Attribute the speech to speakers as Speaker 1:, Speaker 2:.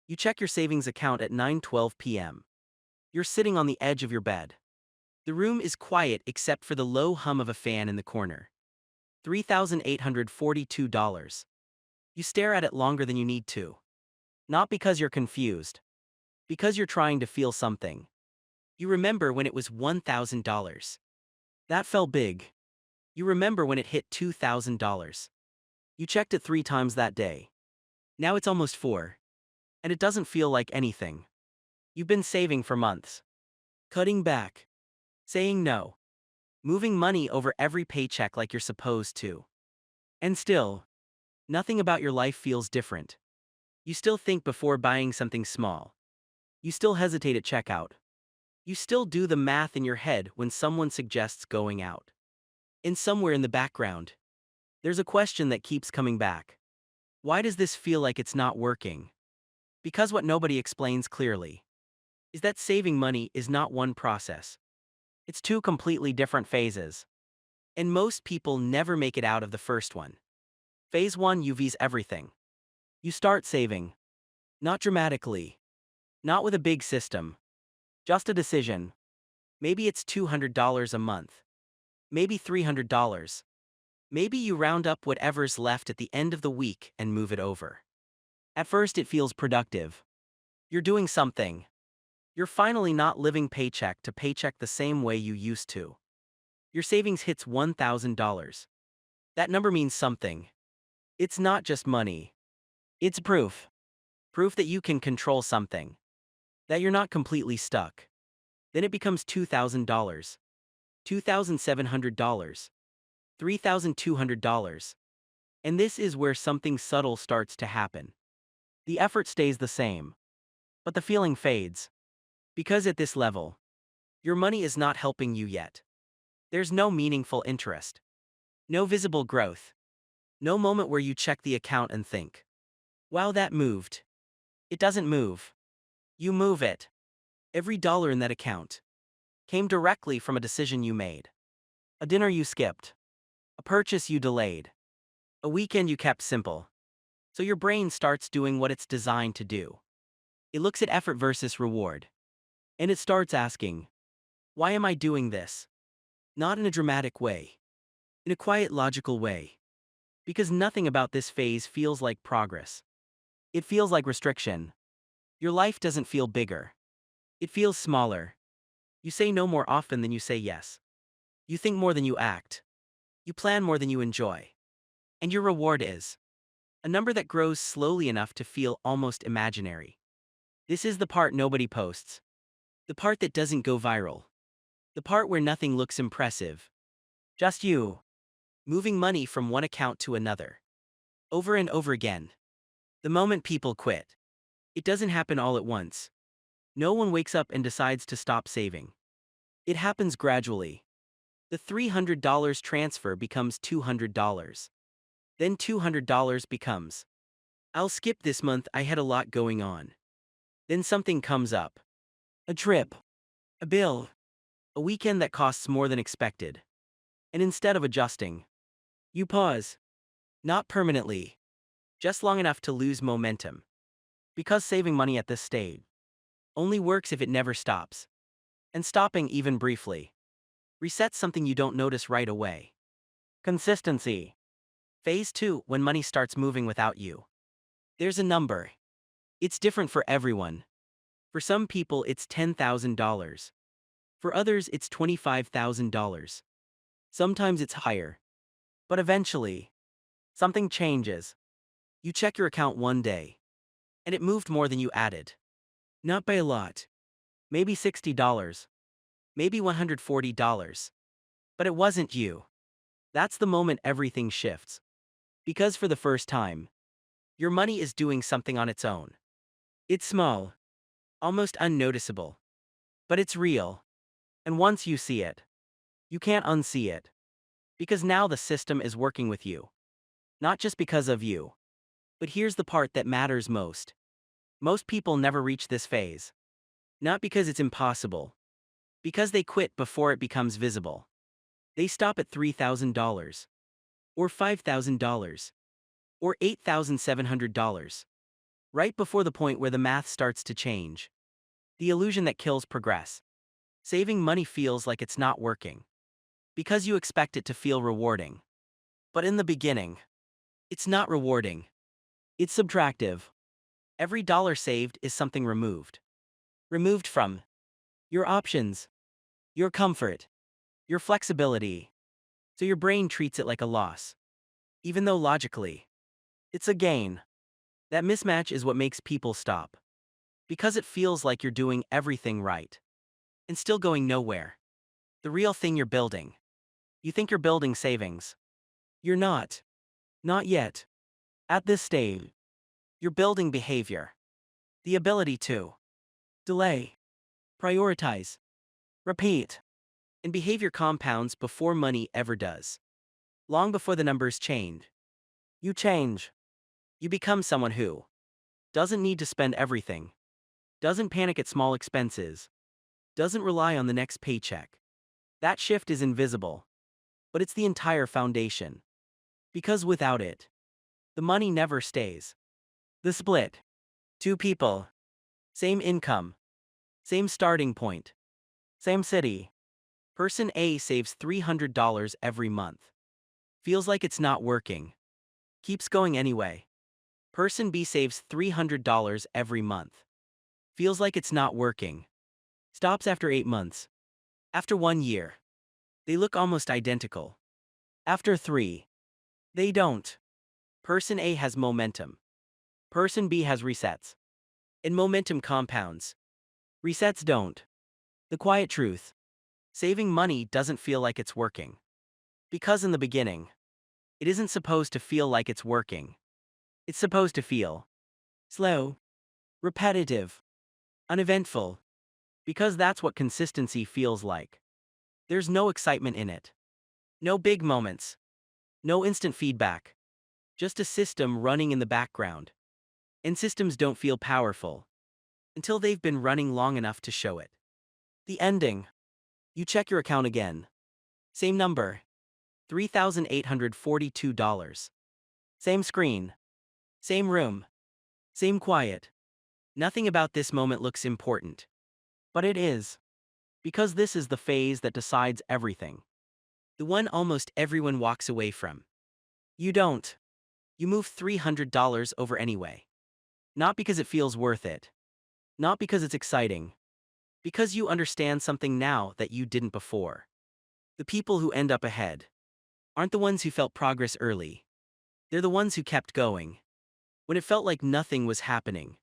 Speaker 1: You check your savings account at 9:12 p.m. You're sitting on the edge of your bed. The room is quiet except for the low hum of a fan in the corner. $3,842. You stare at it longer than you need to. Not because you're confused, because you're trying to feel something. You remember when it was $1,000. That felt big. You remember when it hit $2,000. You checked it 3 times that day. Now it's almost 4. And it doesn't feel like anything. You've been saving for months. Cutting back. Saying no. Moving money over every paycheck like you're supposed to. And still, nothing about your life feels different. You still think before buying something small. You still hesitate at checkout. You still do the math in your head when someone suggests going out. And somewhere in the background, there's a question that keeps coming back. Why does this feel like it's not working? Because what nobody explains clearly is that saving money is not one process. It's 2 completely different phases. And most people never make it out of the first one. Phase 1 UVs everything. You start saving. Not dramatically. Not with a big system. Just a decision. Maybe it's $200 a month. Maybe $300. Maybe you round up whatever's left at the end of the week and move it over. At first it feels productive. You're doing something. You're finally not living paycheck to paycheck the same way you used to. Your savings hits $1,000. That number means something. It's not just money. It's proof. Proof that you can control something. That you're not completely stuck. Then it becomes $2,000. $2,700. $3,200. And this is where something subtle starts to happen. The effort stays the same. But the feeling fades. Because at this level, your money is not helping you yet. There's no meaningful interest. No visible growth. No moment where you check the account and think, wow, that moved. It doesn't move. You move it. Every dollar in that account came directly from a decision you made. A dinner you skipped. A purchase you delayed. A weekend you kept simple. So your brain starts doing what it's designed to do. It looks at effort versus reward. And it starts asking, why am I doing this? Not in a dramatic way. In a quiet, logical way. Because nothing about this phase feels like progress. It feels like restriction. Your life doesn't feel bigger. It feels smaller. You say no more often than you say yes. You think more than you act. You plan more than you enjoy. And your reward is a number that grows slowly enough to feel almost imaginary. This is the part nobody posts. The part that doesn't go viral. The part where nothing looks impressive. Just you. Moving money from one account to another. Over and over again. The moment people quit. It doesn't happen all at once. No one wakes up and decides to stop saving. It happens gradually. The $300 transfer becomes $200. Then $200 becomes, I'll skip this month, I had a lot going on. Then something comes up. A trip. A bill. A weekend that costs more than expected. And instead of adjusting, you pause. Not permanently. Just long enough to lose momentum. Because saving money at this stage only works if it never stops. And stopping, even briefly, resets something you don't notice right away. Consistency. Phase 2, when money starts moving without you. There's a number. It's different for everyone. For some people it's $10,000. For others it's $25,000. Sometimes it's higher. But eventually, something changes. You check your account one day. And it moved more than you added. Not by a lot. Maybe $60. Maybe $140. But it wasn't you. That's the moment everything shifts. Because for the first time, your money is doing something on its own. It's small. Almost unnoticeable. But it's real. And once you see it, you can't unsee it. Because now the system is working with you. Not just because of you. But here's the part that matters most. Most people never reach this phase. Not because it's impossible. Because they quit before it becomes visible. They stop at $3,000. Or $5,000. Or $8,700. right before the point where the math starts to change. The illusion that kills progress. Saving money feels like it's not working. Because you expect it to feel rewarding. But in the beginning, it's not rewarding. It's subtractive. Every dollar saved is something removed. Removed from your options, your comfort, your flexibility. So your brain treats it like a loss. Even though logically, it's a gain. That mismatch is what makes people stop. Because it feels like you're doing everything right. And still going nowhere. The real thing you're building. You think you're building savings. You're not. Not yet. At this stage, you're building behavior. The ability to delay, prioritize, repeat. And behavior compounds before money ever does. Long before the numbers change. You change. You become someone who doesn't need to spend everything, doesn't panic at small expenses, doesn't rely on the next paycheck. That shift is invisible, but it's the entire foundation. Because without it, the money never stays. The split. Two people. Same income. Same starting point. Same city. Person A saves $300 every month. Feels like it's not working. Keeps going anyway. Person B saves $300 every month. Feels like it's not working. Stops after 8 months. After 1 year. They look almost identical. After 3. They don't. Person A has momentum. Person B has resets. And momentum compounds. Resets don't. The quiet truth. Saving money doesn't feel like it's working. Because in the beginning, it isn't supposed to feel like it's working. It's supposed to feel slow, repetitive, uneventful. Because that's what consistency feels like. There's no excitement in it. No big moments. No instant feedback. Just a system running in the background. And systems don't feel powerful until they've been running long enough to show it. The ending. You check your account again. Same number. $3,842. Same screen. Same room. Same quiet. Nothing about this moment looks important. But it is. Because this is the phase that decides everything. The one almost everyone walks away from. You don't. You move $300 over anyway. Not because it feels worth it. Not because it's exciting. Because you understand something now that you didn't before. The people who end up ahead aren't the ones who felt progress early. They're the ones who kept going when it felt like nothing was happening.